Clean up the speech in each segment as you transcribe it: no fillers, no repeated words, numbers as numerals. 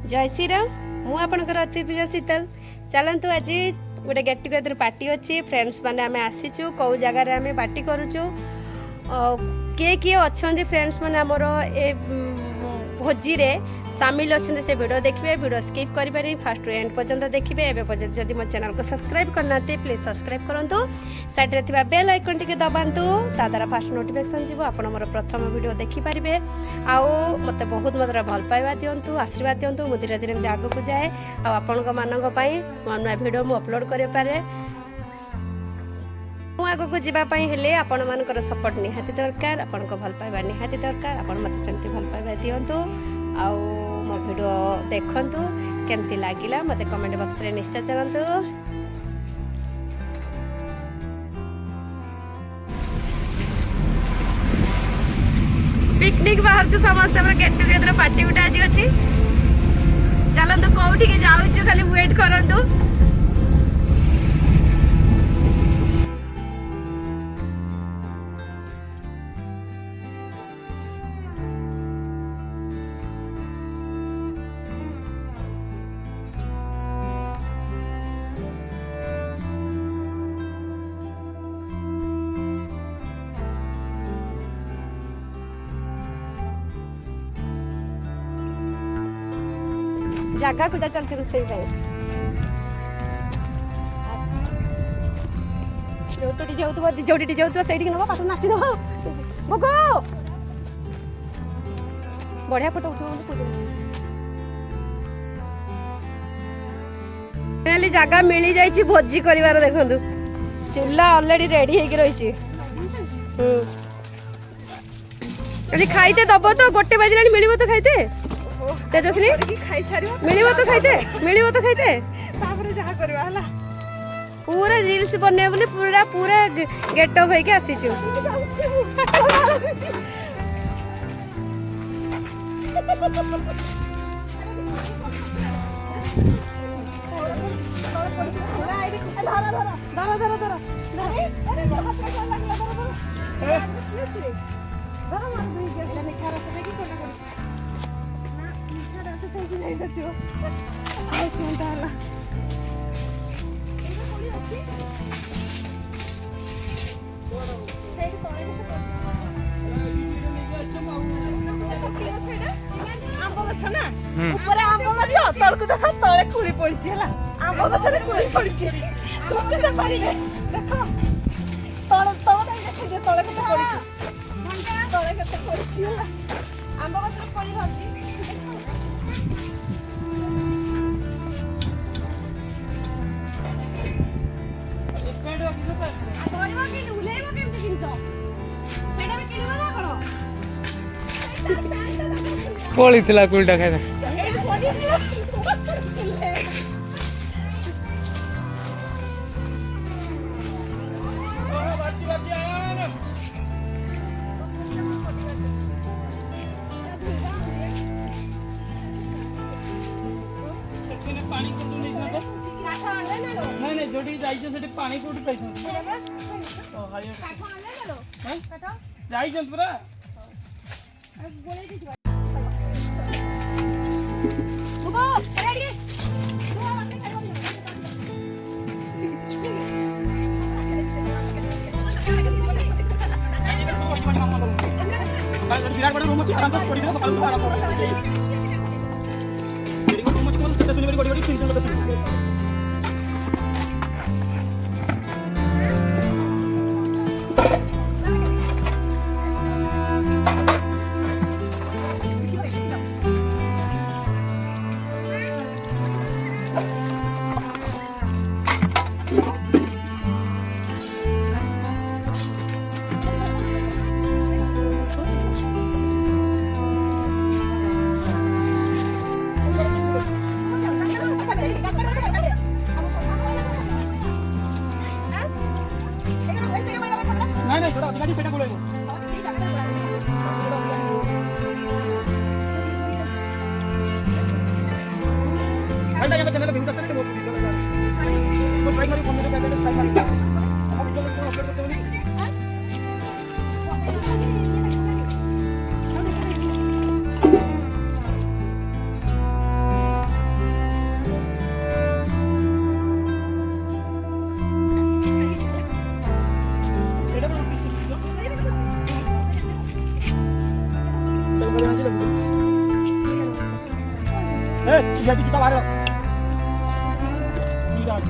जय श्री राम मु आपणकर अति प्रिय शीतल चलतु आज गोटे गेट टुगेदर पार्टी अच्छी फ्रेंड्स मैंने आम आसीचु कौ जगार आम पार्टी करुचु किए किए अच्छा फ्रेंड्स मैंने आमर ए भोजी रे सामिल अच्छे से वीडियो देखिए वीडियो स्किप करें फास्ट एंड पर्यंत देखिए एवं पर्यंत जब मो चैनल को सब्सक्राइब करना प्लीज सब्सक्राइब करूँ साइड रे बेल आइकन टी दबातु ता द्वारा फास्ट नोटिफिकेशन जीव आप मोर प्रथम वीडियो देखिपारे आउ मत बहुत मात्रा भल पाइबा दिंतु आशीर्वाद दिंतु मु धीरे धीरे आग को जाए आपण मानक नुआ नुआ भिड मु अपलोड करें आग को जावाई हेले आपण मानकर सपोर्ट निहाती दरकार आपण भल पाइबा निहाती दरकार आपण मत सेमती भल पाइबा दिंतु आउ मो वीडियो देखंतु केमती लागिला मते कमेंट बॉक्स रे निश्चय जानतु। पिकनिक बाहर छु समस्त हमर गेट टुगेदर पार्टी उठा आज अछि चलंतु कोठी के जाउ छु खाली वेट करंतु। जगह कुदा चलते रोसे जोटी जाऊँ से पाठ नाची दब बको बढ़िया फोटो उठाई जगह मिली जाइए भोजी कर देखु चूल्हा ऑलरेडी रेडी होगी रही खाईते दब तो गोटे बजे मिल तो खाईते तेजस्वी मिलिबो तो खाइते पूरा रील्स बने बोले पूरा पूरा गेट अप होके आसीचु तलकू देख तले खुली पड़ी आम गचर खुली पड़ी तले तले केते पड़ी आम गचर पड़ी भाभी पड़ी थी कुलटा खाई नहीं जोटी जाइछो सेठी पानी कोठी पैछो ओ हाय काठो आले लो काठो जाइछो पूरा बोले दिछ मुगो रेडी विराट बड़ा रूम आराम से पड़ी दो आराम से मेरी रूम में कोन सुनी बड़ी बड़ी सुनी नहीं थोड़ा अधिकारी पेटा बोलेगो घंटा यहाँ चैनल भिन्न करते हैं वो ट्राई करी कमेंट करके ट्राई करी हम जो लोग अपलोड करते हैं jadi kita baru. Tidak.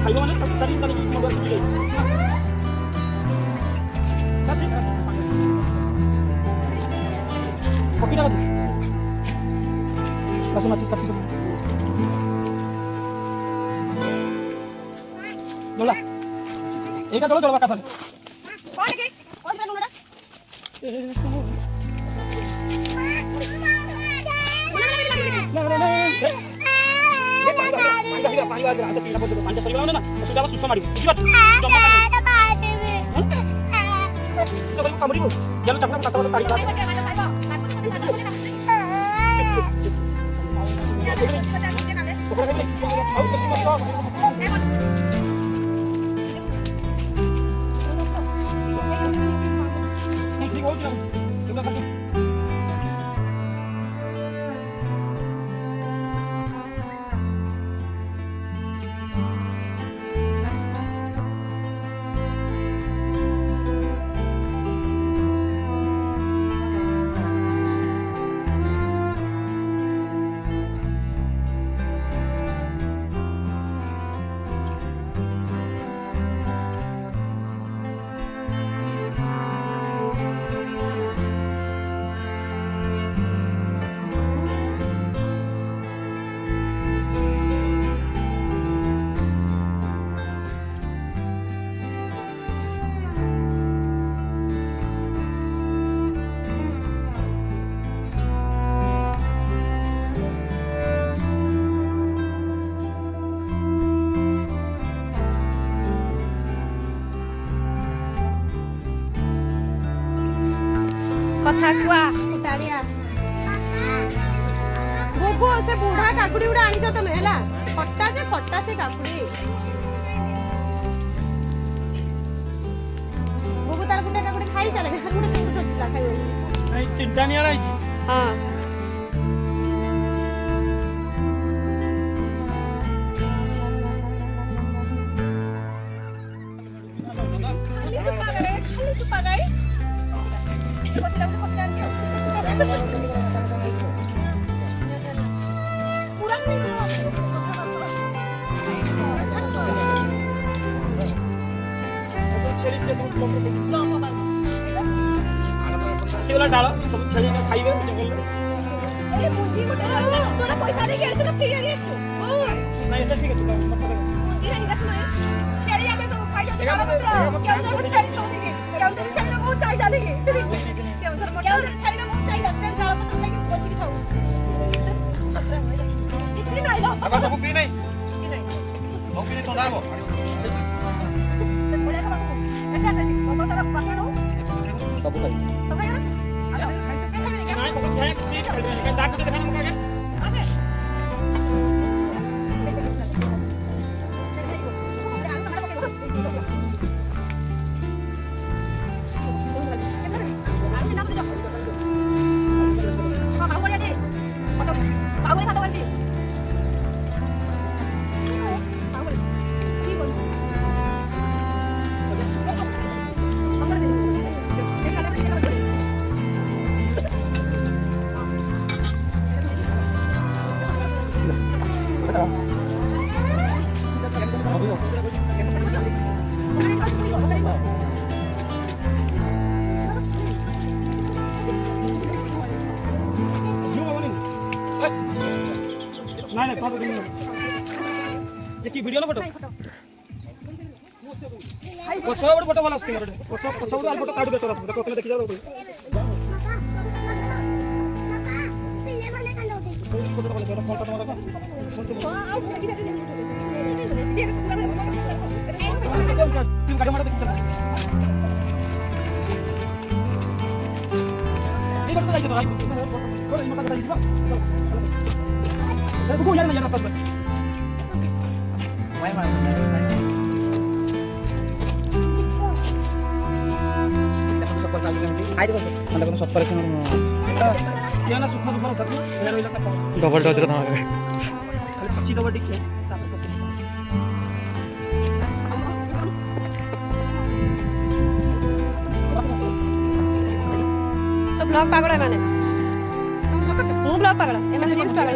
Kayu mana? Tadi kali 15 kilo. Tapi kopi dah tadi. Kasih macis kopi. Dola. Eka dola dola bakal. कौन है कौन सा नूडा କଥା କୁଆ ଉଠାଣିଆ ଗୋଗୋ ସେ ବୁଢା କାକୁଡି ଗୁଡା ଆଣିଛ ତମେ ହେଲା ଖଟା ସେ କାକୁଡି ଗୋଗୋ ତାର ଗୋଟେ କାକୁଡି ଖାଇ ଚାଲେ ଗୋଟେ କେମିତି କରିଥିଲା ଖାଇବ ଏଇ ତିନଟା ନିଆ ରହିଛି ହଁ ଆସିଗଲା ଡାଳ ସବୁ ଛେଳି ଖାଇବେ ଜଙ୍ଗଲରେ ନାଇଁ ଏଟା ଠିକ ଅଛି ସବୁ ପିଇ ନାହିଁ ସବୁ ପିଇ ଥଣ୍ଡା ହବ ସବୁ ଖାଇ ନାଇଁ ପକା ଖାଇ ଡାକ୍ତର ଦେଖାନା ମକା ନାଇଁ ନାଇଁ ଫଟୋ ଯେ କି ଭିଡ଼ିଓ ନା ଫଟୋ ପଛ ଗୋଟେ ଫଟୋ ଭଲ ଆସୁଛି ପଛ ପଛ ଗୋଟେ ଫଟୋ କାଢୁ ବେଟର ଆସୁଛି ଦେଖ ତମେ ଦେଖି ଯାଅ डबल डोज खाली पची डबल टिक तो ब्लॉग पागल है माने मु ब्लॉग पागल एमन रील्स पागल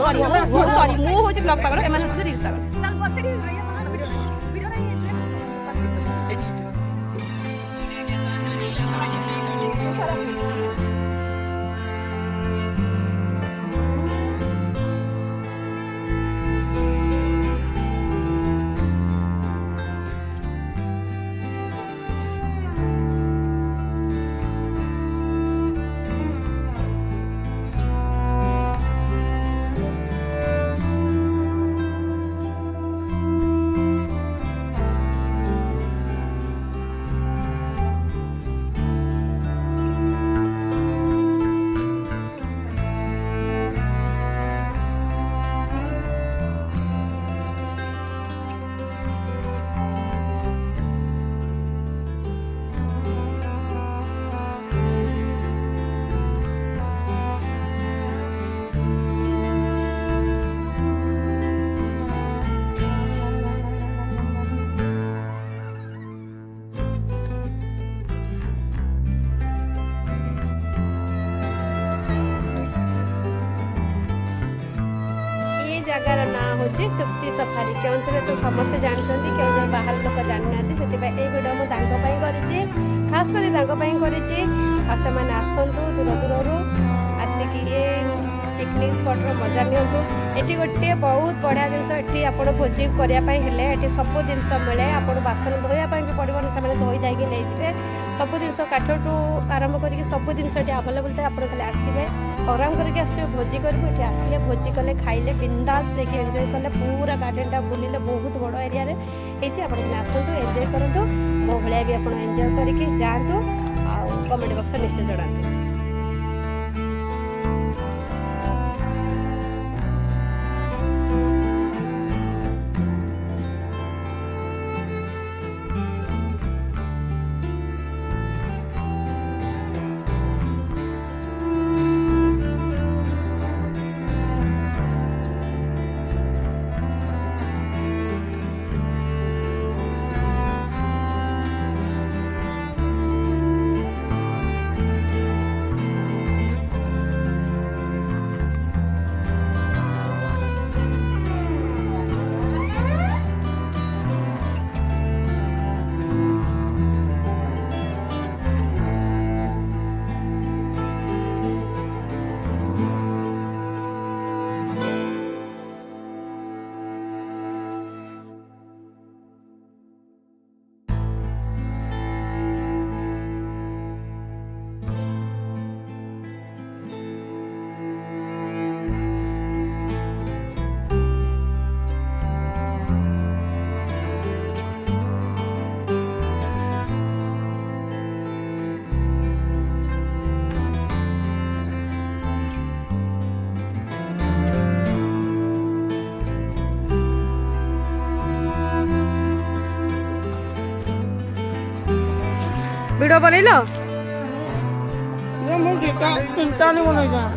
सॉरी मु होची ब्लॉग पागल एमन होची रील्स पागल जगार ना हूँ तृप्ति सफारी केवल तो समस्ते जानते केवल बाहर लोक जाना ये भिडियो मुझे खास कर आसतु दूर दूर आसिक पिकनिक स्पट मजा नियंतु ये गोटे बहुत बढ़िया जिनस ये आप भोजी करने सब जिन मिले आप बासन धोवाई भी पड़ो से धोई जाकि नहीं सब जिन काठ टू आरंभ करके सब जिन आवेलेबल थे आप खाली आसवे आराम करके आसवे भोजी करें ये आसिले भोजी कले खाइले बिंदास देखिए एंजॉय कले पूरा गार्डन टा बुलिले बहुत बड़ एरिया आसतु एंजॉय करूँ मो भाया भी आप एंजॉय करके जातु आ कमेंट बक्स निश्चय जनातु। वीडियो बनैलो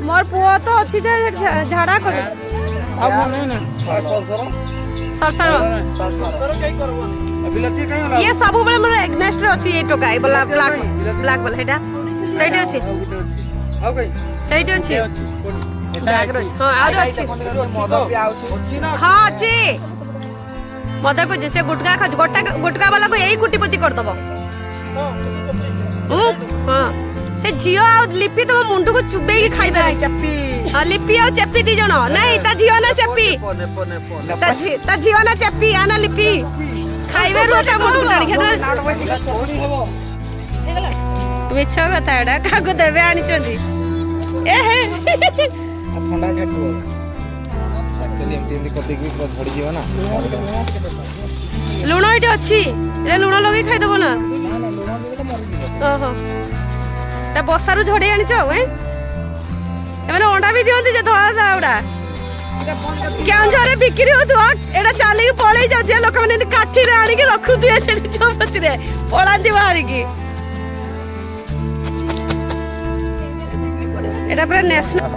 मोर पुओ तो अच्छी झाड़ा कर ये सब बेले मोर एग्नेस्ट रे अछि ये टोका वाला ब्लैक वाला हेटा सैडी अछि सैडी अछि ବ୍ୟାଗ୍ରେ ଅଛି ହଁ ଆହୁରି ଅଛି ମଦ ବି ଆଉଛି ଅଛି ନା ହଁ ଅଛି ମଦ ପିଉଛି ସେ ଗୁଟକା ଖାଉଛି ଗୁଟକା ବାଲାକୁ ଏଇ କୁଟିପତି କରିଦବ ହଁ ସେ ଝିଅ ଆଉ ଲିପି ତମ ମୁଣ୍ଡକୁ ଚୁବେଇକି ଖାଇଦେବେ ହଁ ଲିପି ଆଉ ଚେପି ଦି ଜଣ ନାଇଁ ତା ଝିଅ ନା ଚେପି ତା ଝିଅ ନା ଚେପି ଆ ନା ଲିପି ଖାଇବେ ରୁହ ତା ମୁଣ୍ଡକୁ ଟାଣିକି ମିଛ କଥା ଏଟା କାହାକୁ ଦେବେ ଆଣିଛନ୍ତି ଏ ହେ ଥଣ୍ଡା ଛାଡ଼ିବ ଆକ୍ଚୁଆଲି ଏମିତି ଏମିତି କରିଦେଇକି ପୁରା ଝଡ଼ିଯିବ ନା ଲୁଣ ଏଠି ଅଛି ଏ ଲୁଣ ଲଗେଇ ଖାଇଦବ ନା ଲୁଣ ଦେଇଦେଲେ ମରିଯିବ ଓହୋ ତା ବସାରୁ ଝଡେଇ ଆଣିଛ ଆଉ ଏମାନେ ଅଣ୍ଡା ବି ଦିଅନ୍ତି ଯେ ଧଳା ଗୁଡା କେଉଁଝରରେ ବିକ୍ରି ହଉଥିବ ଏଇଟା ଚାଲିକି ପଳେଇ ଯାଉଥିବେ ଲୋକମାନେ ଏମିତି କାଠିରେ ଆଣିକି ରଖୁଥିବେ ସେଠି ଚୌପତିରେ ପଳାନ୍ତି ବାହାରିକି ଏଟା ପୁରା ନ୍ୟାସନାଲ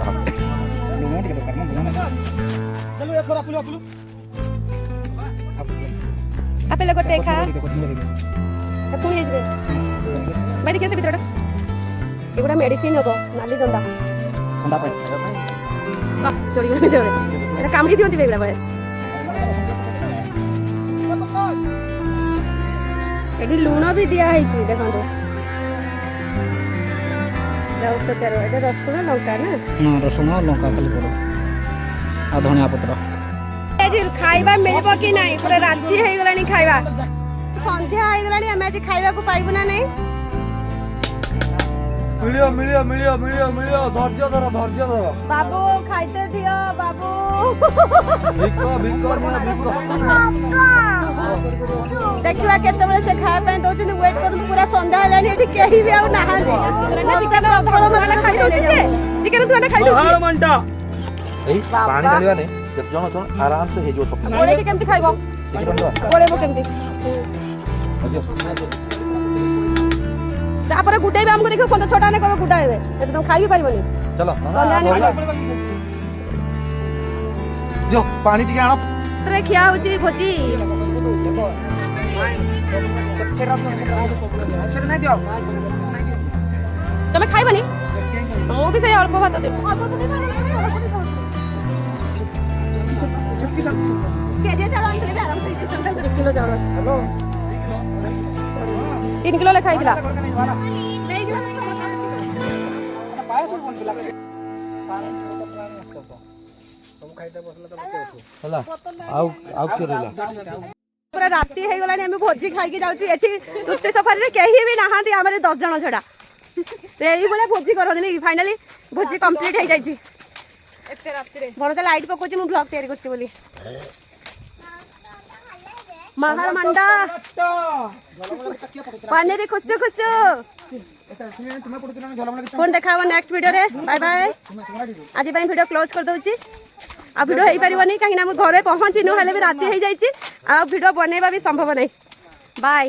ଲୁଣ ଟିକେ ଦରକାର ନା ଲୁଣ ଆପେଲ ଗୋଟେ ଖା ପୁଣି ହେଇଯିବେ ଭାଇ କେତେ ଭିତରଟା ଏଗୁଡ଼ା ମେଡିସିନ ହବ ନାଲି ଜନ୍ଦା ଥଣ୍ଡା ପାଇଁ ଚଳିବନି ଦେବେ ଏଟା କାମୁଡ଼ି ଦିଅନ୍ତି ଏଗୁଡ଼ା ଭାଇ ଏଠି ଲୁଣ ବି ଦିଆ ହେଇଛି ଦେଖନ୍ତୁ ଏଟା ରସୁଣ ଲଙ୍କା ନା ରସୁଣ ଲଙ୍କା ଖାଲି ପଡେ ଆଉ ଧନିଆ ପତ୍ର ଆଜି ଖାଇବା ମିଳିବ କି ନାହିଁ ପୁରା ରାତି ହେଇଗଲାଣି ଖାଇବା ସନ୍ଧ୍ୟା ହେଇଗଲାଣି ଆମେ ଆଜି ଖାଇବାକୁ ପାଇବୁ ନା ନାହିଁ ମିଳିବ ମିଳିବ ମିଳିବ ମିଳିବ ମିଳିବ ଧୈର୍ଯ୍ୟ ଧର ବାବୁ ଖାଇତେ ଦିଅ ବାବୁ ଭିକ ଭିକ ଦେଖିବା କେତେବେଳେ ସେ ଖାଇବା ପାଇଁ ଦଉଛନ୍ତି ୱେଟ୍ କରନ୍ତୁ ପୁରା ସନ୍ଧ୍ୟା ହେଲାଣି ଏଠି କେହି ବି ଆଉ ନାହାନ୍ତି ଖାଇଦଉଛି ସେ ଚିକେନ ତୁଆଟା ଖାଇଦଉଛି ଏଇ ପାଣି ଢାଳିବା ନାହିଁ କେତେ ଜଣ ଅଛନ୍ତି ଆରାମସେ ହେଇଯିବ ସବୁ ଗୋଳେଇକି କେମିତି ଖାଇବ ଗୋଳେଇବ କେମିତି ତାପରେ ଗୁଡେଇବେ ଆମକୁ ଦେଖିବ ସନ୍ଧ୍ୟା 6ଟା ହେଲେ କହିବ ଗୁଡାଇବେ ଏତେ ତମେ ଖାଇବି ପାରିବନି ଚଲ ଯୋ ପାଣି ଟିକେ ଆଣ ଖିଆ ହଉଛି ଭୋଜି ତମେ ଖାଇବନି ମୁଁ ବି ସେଇ ଅଳ୍ପ ଭାତ ଦେବି କେଜିଏ ଚାଉଳ ଆଣିଥିଲେ ବି ଆରାମସେ 1 କିଲୋ ଚାଉଳ 3 କିଲୋ ଲେଖା ହେଇଥିଲା ହେଲା ଆଉ ଆଉ କିଏ ରହିଲା ପୁରା ରାତି ହେଇଗଲାଣି ଆମେ ଭୋଜି ଖାଇକି ଯାଉଛୁ ଏଠି ତୃତୀୟ ସଫାରିରେ କେହି ବି ନାହାନ୍ତି ଆମର 10 ଜଣ ଛଡା ଏଇଭଳିଆ ଭୋଜି କରନ୍ତି ଫାଇନାଲି ଭୋଜି କମ୍ପ୍ଲିଟ ହେଇଯାଇଛି ଏତେ ରାତିରେ ବଡ ତ ଲାଇଟ୍ ପକଉଛି ମୁଁ ବ୍ଲଗ ତିଆରି କରୁଛି ବୋଲି महार मंडा पानी खुशु खुशु फोन देखा नेक्स्ट वीडियो रे बाय बाय आज वीडियो क्लोज कर दउची आ वीडियो हेई परिबनी कहीं ना हम घरे पहुंची नु हेले भी राती हेई जाईची आ वीडियो बनेबा भी संभव नहीं बाय।